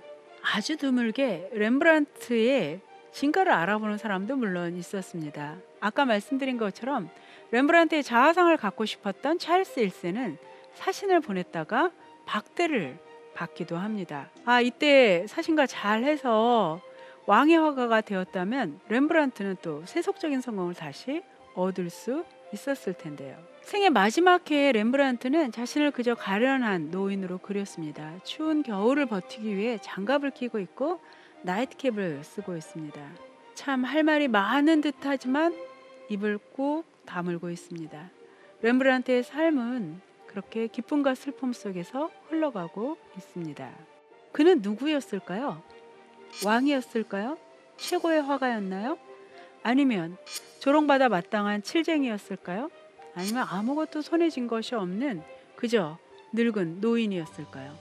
아주 드물게 렘브란트의 진가를 알아보는 사람도 물론 있었습니다. 아까 말씀드린 것처럼 렘브란트의 자화상을 갖고 싶었던 찰스 1세는 사신을 보냈다가 박대를 받기도 합니다. 이때 사신과 잘해서 왕의 화가가 되었다면 렘브란트는 또 세속적인 성공을 다시 얻을 수 있었을 텐데요. 생애 마지막 해에 렘브란트는 자신을 그저 가련한 노인으로 그렸습니다. 추운 겨울을 버티기 위해 장갑을 끼고 있고 나이트캡을 쓰고 있습니다. 참 할 말이 많은 듯하지만 입을 꾹 다물고 있습니다. 렘브란트의 삶은 그렇게 기쁨과 슬픔 속에서 흘러가고 있습니다. 그는 누구였을까요? 왕이었을까요? 최고의 화가였나요? 아니면 조롱받아 마땅한 칠쟁이였을까요? 아니면 아무것도 손에 쥔 것이 없는 그저 늙은 노인이었을까요?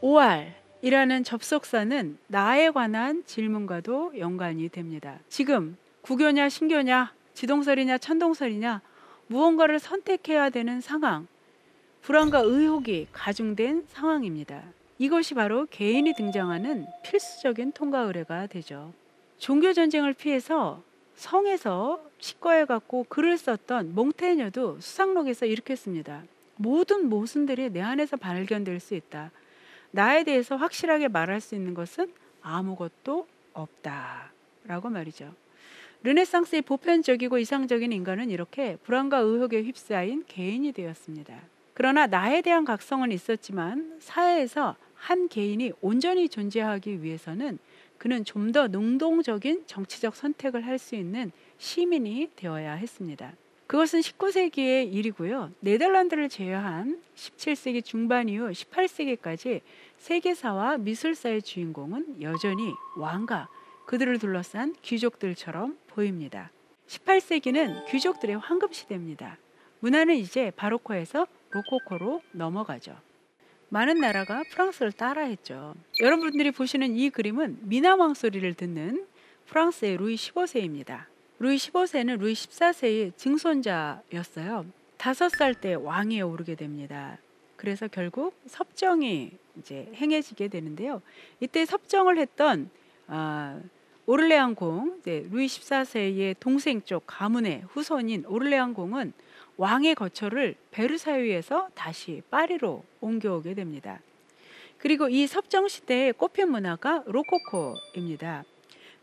5R이라는 접속사는 나에 관한 질문과도 연관이 됩니다. 지금 구교냐 신교냐 지동설이냐 천동설이냐 무언가를 선택해야 되는 상황, 불안과 의혹이 가중된 상황입니다. 이것이 바로 개인이 등장하는 필수적인 통과 의례가 되죠. 종교 전쟁을 피해서 성에서 치과에 갔고 글을 썼던 몽테뉴도 수상록에서 이렇게 씁니다. 모든 모순들이 내 안에서 발견될 수 있다. 나에 대해서 확실하게 말할 수 있는 것은 아무것도 없다 라고 말이죠. 르네상스의 보편적이고 이상적인 인간은 이렇게 불안과 의혹에 휩싸인 개인이 되었습니다. 그러나 나에 대한 각성은 있었지만 사회에서 한 개인이 온전히 존재하기 위해서는 그는 좀 더 능동적인 정치적 선택을 할 수 있는 시민이 되어야 했습니다. 그것은 19세기의 일이고요. 네덜란드를 제외한 17세기 중반 이후 18세기까지 세계사와 미술사의 주인공은 여전히 왕과 그들을 둘러싼 귀족들처럼 보입니다. 18세기는 귀족들의 황금 시대입니다. 문화는 이제 바로코에서 로코코로 넘어가죠. 많은 나라가 프랑스를 따라했죠. 여러분들이 보시는 이 그림은 미남왕 소리를 듣는 프랑스의 루이 15세입니다. 루이 15세는 루이 14세의 증손자였어요. 5살 때 왕위에 오르게 됩니다. 그래서 결국 섭정이 이제 행해지게 되는데요. 이때 섭정을 했던 오를레앙 공, 루이 14세의 동생 쪽 가문의 후손인 오를레앙 공은 왕의 거처를 베르사유에서 다시 파리로 옮겨오게 됩니다. 그리고 이 섭정 시대의 꽃핀 문화가 로코코입니다.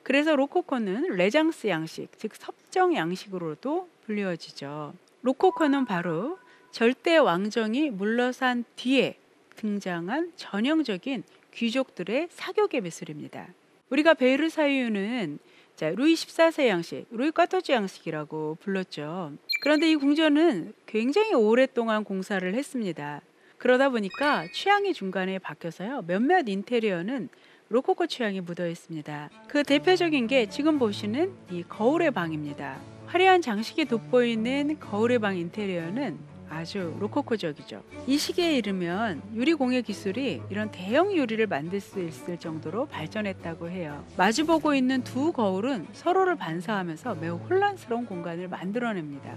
그래서 로코코는 레장스 양식, 즉 섭정 양식으로도 불리워지죠. 로코코는 바로 절대 왕정이 물러산 뒤에 등장한 전형적인 귀족들의 사교계 미술입니다. 우리가 베르사유는 루이 14세 양식, 루이 까토즈 양식이라고 불렀죠. 그런데 이 궁전은 굉장히 오랫동안 공사를 했습니다. 그러다 보니까 취향이 중간에 바뀌어서요. 몇몇 인테리어는 로코코 취향이 묻어 있습니다. 그 대표적인 게 지금 보시는 이 거울의 방입니다. 화려한 장식이 돋보이는 거울의 방 인테리어는 아주 로코코적이죠. 이 시기에 이르면 유리공예 기술이 이런 대형 유리를 만들 수 있을 정도로 발전했다고 해요. 마주보고 있는 두 거울은 서로를 반사하면서 매우 혼란스러운 공간을 만들어냅니다.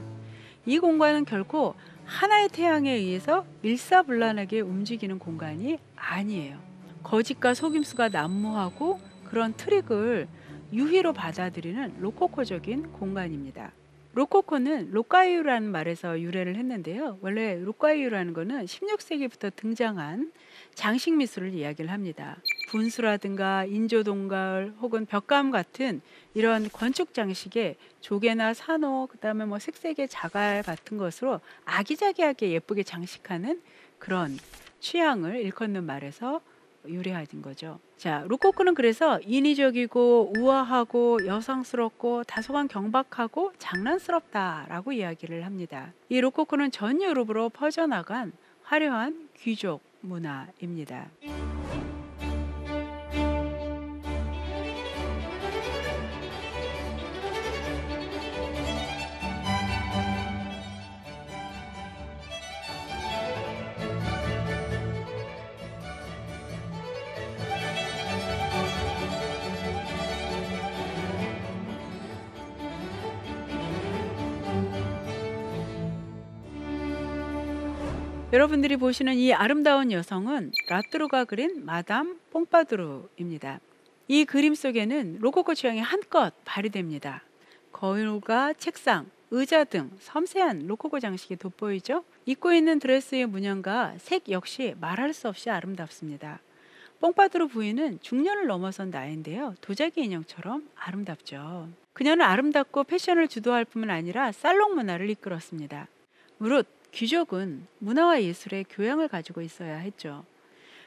이 공간은 결코 하나의 태양에 의해서 일사불란하게 움직이는 공간이 아니에요. 거짓과 속임수가 난무하고 그런 트릭을 유희로 받아들이는 로코코적인 공간입니다. 로코코는 로카이유라는 말에서 유래를 했는데요. 원래 로카이유라는 것은 16세기부터 등장한 장식 미술을 이야기를 합니다. 분수라든가 인조동갈 혹은 벽감 같은 이런 건축 장식에 조개나 산호, 그다음에 뭐 색색의 자갈 같은 것으로 아기자기하게 예쁘게 장식하는 그런 취향을 일컫는 말에서 유래하진 거죠. 자, 로코코는 그래서 인위적이고 우아하고 여성스럽고 다소간 경박하고 장난스럽다라고 이야기를 합니다. 이 로코코는 전 유럽으로 퍼져나간 화려한 귀족 문화입니다. 여러분들이 보시는 이 아름다운 여성은 라뚜르가 그린 마담 뽕파두르입니다. 이 그림 속에는 로코코 취향이 한껏 발휘됩니다. 거울과 책상, 의자 등 섬세한 로코코 장식이 돋보이죠. 입고 있는 드레스의 문양과 색 역시 말할 수 없이 아름답습니다. 뽕파두르 부인은 중년을 넘어선 나이인데요. 도자기 인형처럼 아름답죠. 그녀는 아름답고 패션을 주도할 뿐만 아니라 살롱 문화를 이끌었습니다. 무릇 귀족은 문화와 예술의 교양을 가지고 있어야 했죠.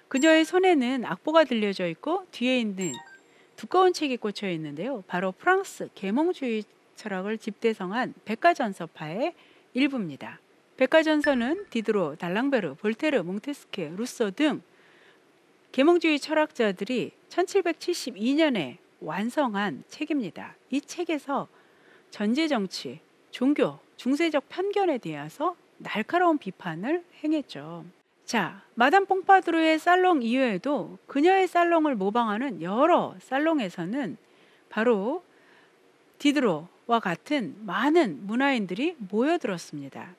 그녀의 손에는 악보가 들려져 있고 뒤에 있는 두꺼운 책이 꽂혀 있는데요. 바로 프랑스 계몽주의 철학을 집대성한 백과전서파의 일부입니다. 백과전서는 디드로, 달랑베르, 볼테르, 몽테스케, 루소 등 계몽주의 철학자들이 1772년에 완성한 책입니다. 이 책에서 전제정치, 종교, 중세적 편견에 대해서 날카로운 비판을 행했죠. 자, 마담 뽕파두르의 살롱 이외에도 그녀의 살롱을 모방하는 여러 살롱에서는 바로 디드로와 같은 많은 문화인들이 모여들었습니다.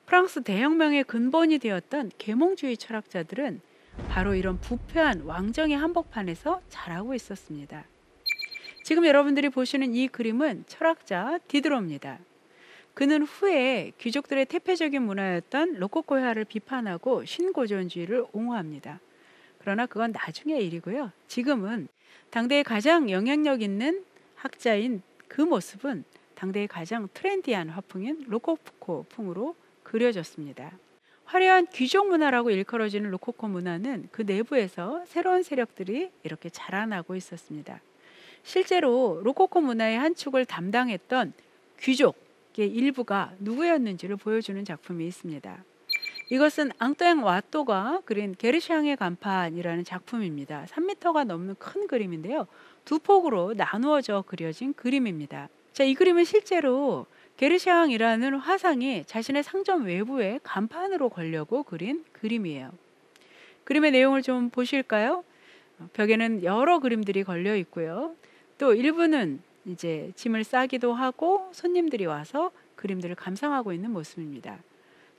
프랑스 대혁명의 근본이 되었던 계몽주의 철학자들은 바로 이런 부패한 왕정의 한복판에서 자라고 있었습니다. 지금 여러분들이 보시는 이 그림은 철학자 디드로입니다. 그는 후에 귀족들의 태폐적인 문화였던 로코코화를 비판하고 신고전주의를 옹호합니다. 그러나 그건 나중의 일이고요. 지금은 당대의 가장 영향력 있는 학자인 그 모습은 당대의 가장 트렌디한 화풍인 로코코풍으로 그려졌습니다. 화려한 귀족 문화라고 일컬어지는 로코코 문화는 그 내부에서 새로운 세력들이 이렇게 자라나고 있었습니다. 실제로 로코코 문화의 한 축을 담당했던 귀족 일부가 누구였는지를 보여주는 작품이 있습니다. 이것은 앙떠행 와또가 그린 게르샹의 간판이라는 작품입니다. 3m가 넘는 큰 그림인데요. 두 폭으로 나누어져 그려진 그림입니다. 자, 이 그림은 실제로 게르샹이라는 화상이 자신의 상점 외부에 간판으로 걸려고 그린 그림이에요. 그림의 내용을 좀 보실까요? 벽에는 여러 그림들이 걸려 있고요. 또 일부는 이제 짐을 싸기도 하고 손님들이 와서 그림들을 감상하고 있는 모습입니다.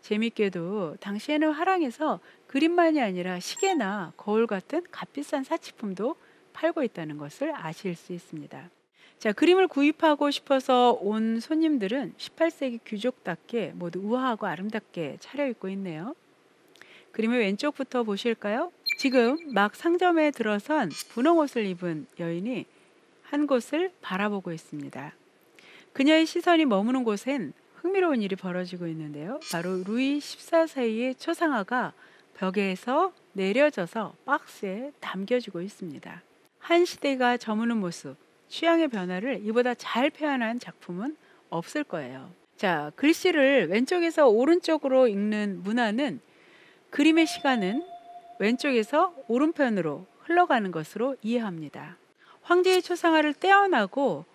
재밌게도 당시에는 화랑에서 그림만이 아니라 시계나 거울 같은 값비싼 사치품도 팔고 있다는 것을 아실 수 있습니다. 자, 그림을 구입하고 싶어서 온 손님들은 18세기 귀족답게 모두 우아하고 아름답게 차려입고 있네요. 그림의 왼쪽부터 보실까요? 지금 막 상점에 들어선 분홍 옷을 입은 여인이 한 곳을 바라보고 있습니다. 그녀의 시선이 머무는 곳엔 흥미로운 일이 벌어지고 있는데요. 바로 루이 14세의 초상화가 벽에서 내려져서 박스에 담겨지고 있습니다. 한 시대가 저무는 모습, 취향의 변화를 이보다 잘 표현한 작품은 없을 거예요. 자, 글씨를 왼쪽에서 오른쪽으로 읽는 문화는 그림의 시간은 왼쪽에서 오른편으로 흘러가는 것으로 이해합니다. 황제의 초상화를 떼어나고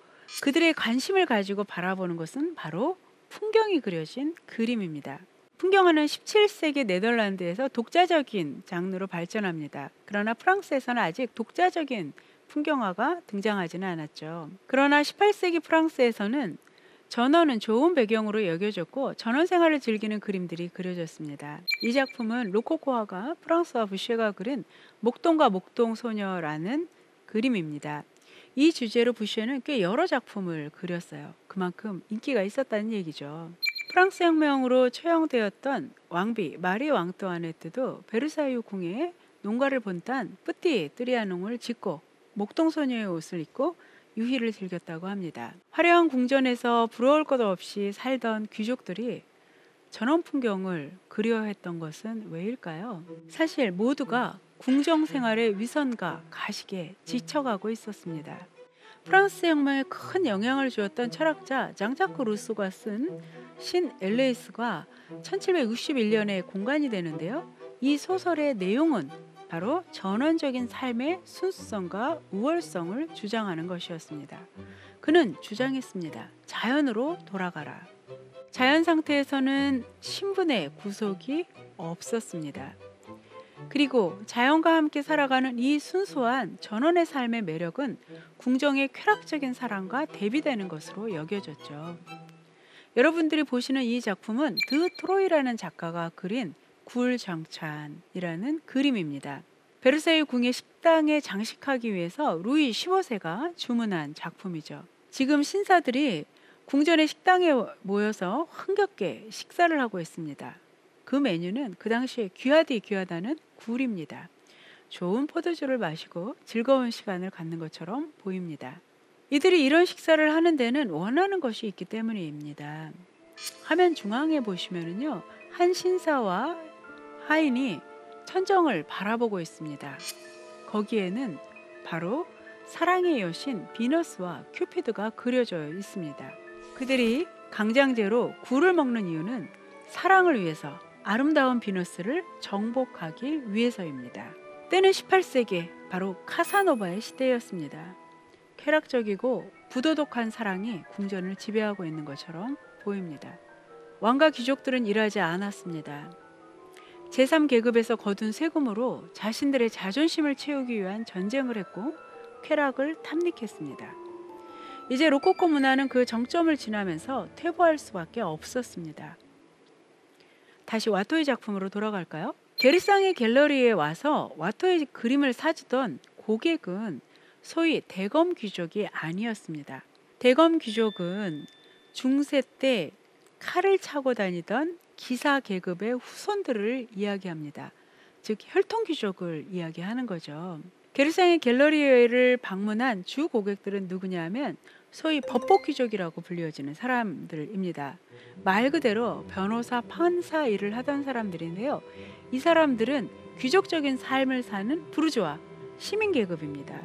그들의 관심을 가지고 바라보는 것은 바로 풍경이 그려진 그림입니다. 풍경화는 17세기 네덜란드에서 독자적인 장르로 발전합니다. 그러나 프랑스에서는 아직 독자적인 풍경화가 등장하지는 않았죠. 그러나 18세기 프랑스에서는 전원은 좋은 배경으로 여겨졌고 전원 생활을 즐기는 그림들이 그려졌습니다. 이 작품은 로코코 화가 프랑스와 부쉐가 그린 목동과 목동소녀라는 그림입니다. 이 주제로 부쉐는 꽤 여러 작품을 그렸어요. 그만큼 인기가 있었다는 얘기죠. 프랑스 혁명으로 처형되었던 왕비 마리 왕뚜아네트도 베르사유 궁에 농가를 본딴 뿌띠 뜨리아농을 짓고 목동소녀의 옷을 입고 유희를 즐겼다고 합니다. 화려한 궁전에서 부러울 것 없이 살던 귀족들이 전원 풍경을 그리워했던 것은 왜일까요? 사실 모두가 궁정 생활의 위선과 가식에 지쳐가고 있었습니다. 프랑스 혁명에 큰 영향을 주었던 철학자 장자크 루소가 쓴 신 엘레이스가 1761년에 공간이 되는데요. 이 소설의 내용은 바로 전원적인 삶의 순수성과 우월성을 주장하는 것이었습니다. 그는 주장했습니다. 자연으로 돌아가라. 자연 상태에서는 신분의 구속이 없었습니다. 그리고 자연과 함께 살아가는 이 순수한 전원의 삶의 매력은 궁정의 쾌락적인 사랑과 대비되는 것으로 여겨졌죠. 여러분들이 보시는 이 작품은 드 트로이라는 작가가 그린 굴정찬이라는 그림입니다. 베르사유 궁의 식당에 장식하기 위해서 루이 15세가 주문한 작품이죠. 지금 신사들이 궁전의 식당에 모여서 흥겹게 식사를 하고 있습니다. 그 메뉴는 그 당시에 귀하디 귀하다는 굴입니다. 좋은 포도주를 마시고 즐거운 시간을 갖는 것처럼 보입니다. 이들이 이런 식사를 하는 데는 원하는 것이 있기 때문입니다. 화면 중앙에 보시면은요, 한 신사와 하인이 천정을 바라보고 있습니다. 거기에는 바로 사랑의 여신 비너스와 큐피드가 그려져 있습니다. 그들이 강장제로 굴을 먹는 이유는 사랑을 위해서, 아름다운 비너스를 정복하기 위해서입니다. 때는 18세기, 바로 카사노바의 시대였습니다. 쾌락적이고 부도덕한 사랑이 궁전을 지배하고 있는 것처럼 보입니다. 왕과 귀족들은 일하지 않았습니다. 제3계급에서 거둔 세금으로 자신들의 자존심을 채우기 위한 전쟁을 했고 쾌락을 탐닉했습니다. 이제 로코코 문화는 그 정점을 지나면서 퇴보할 수밖에 없었습니다. 다시 와토의 작품으로 돌아갈까요? 게르상의 갤러리에 와서 와토의 그림을 사주던 고객은 소위 대검 귀족이 아니었습니다. 대검 귀족은 중세 때 칼을 차고 다니던 기사 계급의 후손들을 이야기합니다. 즉 혈통 귀족을 이야기하는 거죠. 게르상의 갤러리를 방문한 주 고객들은 누구냐면 소위 법복 귀족이라고 불려지는 사람들입니다. 말 그대로 변호사, 판사 일을 하던 사람들인데요. 이 사람들은 귀족적인 삶을 사는 부르주아, 시민 계급입니다.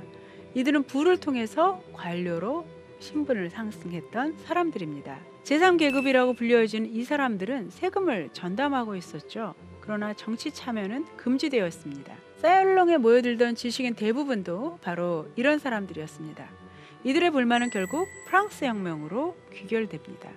이들은 부를 통해서 관료로 신분을 상승했던 사람들입니다. 제3계급이라고 불려지는 이 사람들은 세금을 전담하고 있었죠. 그러나 정치 참여는 금지되었습니다. 사이얼롱에 모여들던 지식인 대부분도 바로 이런 사람들이었습니다. 이들의 불만은 결국 프랑스 혁명으로 귀결됩니다.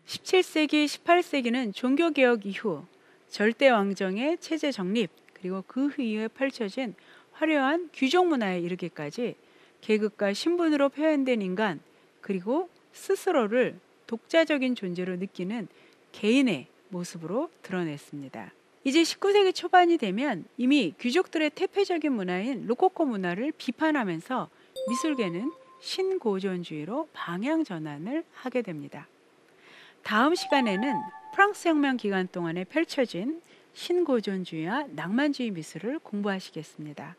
17세기, 18세기는 종교개혁 이후 절대 왕정의 체제 정립, 그리고 그 이후에 펼쳐진 화려한 귀족 문화에 이르기까지 계급과 신분으로 표현된 인간, 그리고 스스로를 독자적인 존재로 느끼는 개인의 모습으로 드러냈습니다. 이제 19세기 초반이 되면 이미 귀족들의 태폐적인 문화인 로코코 문화를 비판하면서 미술계는 신고전주의로 방향 전환을 하게 됩니다. 다음 시간에는 프랑스 혁명 기간 동안에 펼쳐진 신고전주의와 낭만주의 미술을 공부하시겠습니다.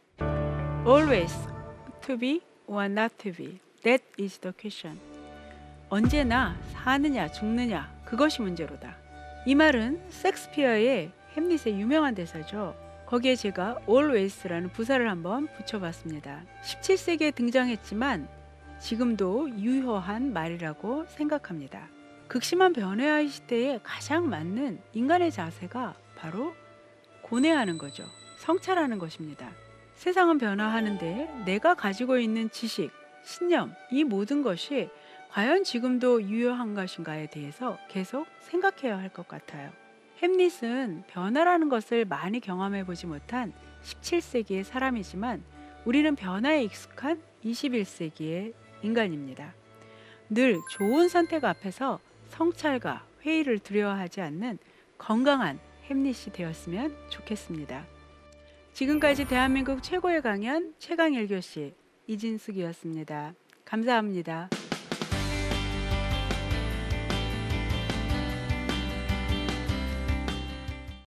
Always to be or not to be. That is the question. 언제나 사느냐 죽느냐 그것이 문제로다. 이 말은 셰익스피어의 햄릿의 유명한 대사죠. 거기에 제가 always라는 부사를 한번 붙여봤습니다. 17세기에 등장했지만 지금도 유효한 말이라고 생각합니다. 극심한 변화의 시대에 가장 맞는 인간의 자세가 바로 고뇌하는 거죠. 성찰하는 것입니다. 세상은 변화하는데 내가 가지고 있는 지식, 신념, 이 모든 것이 과연 지금도 유효한 것인가에 대해서 계속 생각해야 할 것 같아요. 햄릿은 변화라는 것을 많이 경험해 보지 못한 17세기의 사람이지만 우리는 변화에 익숙한 21세기의 인간입니다. 늘 좋은 선택 앞에서 성찰과 회의를 두려워하지 않는 건강한 햄릿이 되었으면 좋겠습니다. 지금까지 대한민국 최고의 강연 최강 1교시 이진숙이었습니다. 감사합니다.